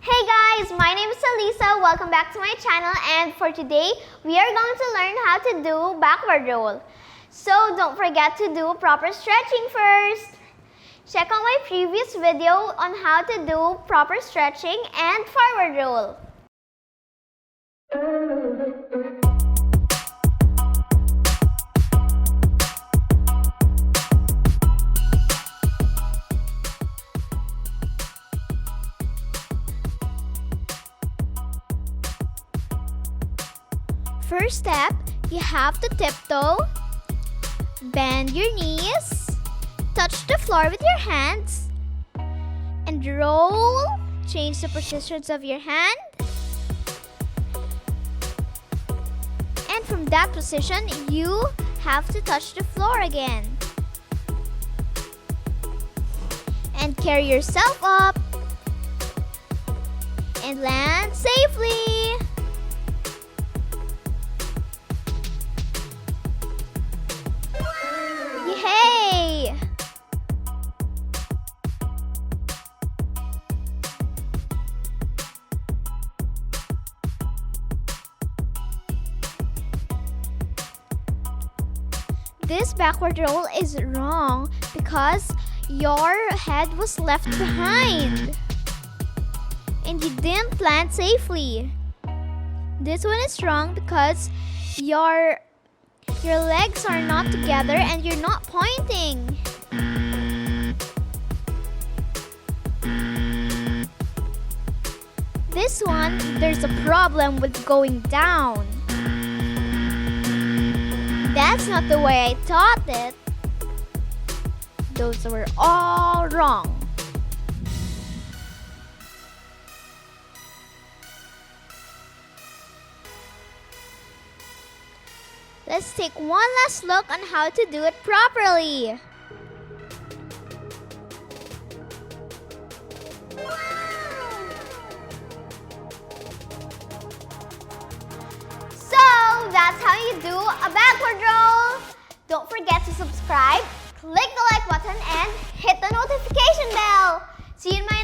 Hey guys, my name is Alyssa. Welcome back to my channel, and for today, we are going to learn how to do backward roll. So don't forget to do proper stretching first. Check out my previous video on how to do proper stretching and forward roll. First step, you have to tiptoe, bend your knees, touch the floor with your hands, and roll. Change the positions of your hand. And from that position, you have to touch the floor again. And carry yourself up and land safely. Hey! This backward roll is wrong because your head was left behind and you didn't land safely. This one is wrong because your legs are not together and you're not pointing. This one, there's a problem with going down. That's not the way I taught it. Those were all wrong. Let's take one last look on how to do it properly. So that's how you do a backward roll. Don't forget to subscribe, click the like button, and hit the notification bell. See you in my